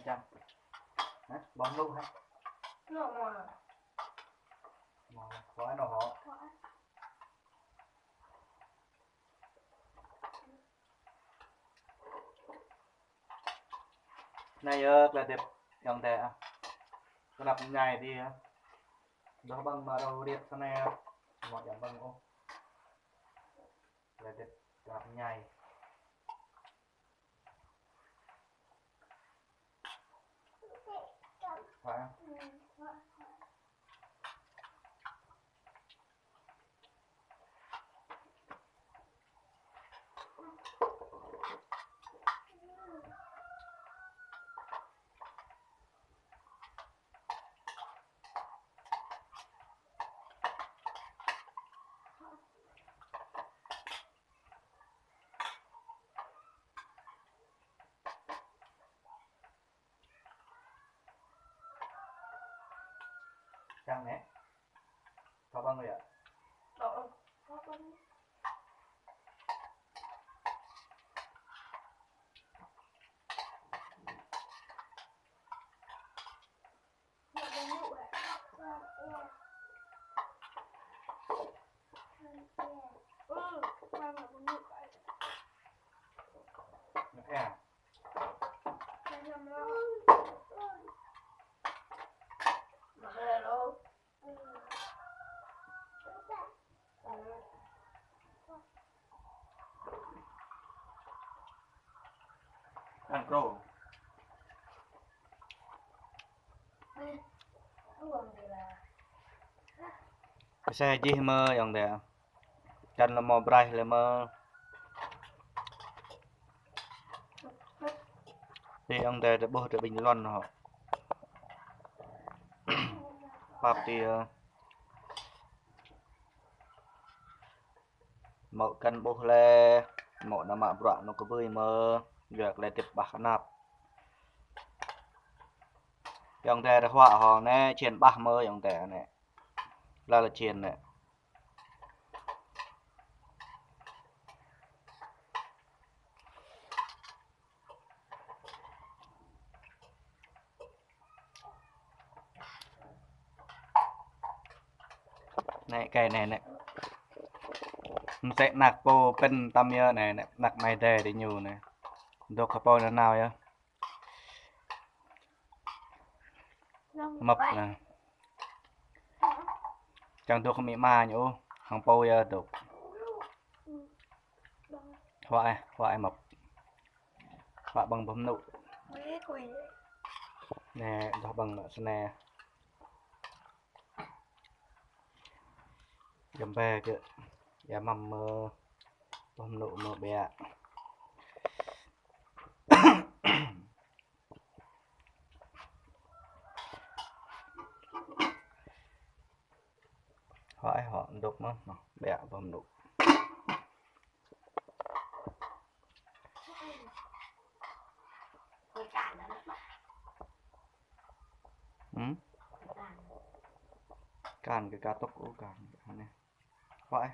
Chăng bóng lúc hay khói nào họ này là đẹp dòng tè cái đập ngày thì đó bằng mà đầu đẹp sau này một dạng bằng ô là đẹp đập ngày phải chăng nhé có bao người ạ ăn pro cái xe chi mơ dòng đẹp chân là mò bray là mơ thì ông ta đã bớt được bình luận họ pháp thì mẫu cân bố lê mẫu nằm mạng đoạn nó có vui mơ việc là tiếp bạc nạp ông ta đã họa họ nè trên bạc mơ ông ta này là trên này này cái này này sẽ nạc po pen tam nhơ này nạc mai đề để nhiều này đồ capo nó nào nhá mập này chẳng đồ không bị ma nhổ hàng po giờ đồ hoại mập hoại bằng bấm nụ nè đó bằng nè dầm bè kìa dạ mầm bấm nụ mờ bè hỏi họ đục nó bè bấm nụ càn cái cá tốc của càn này hỏi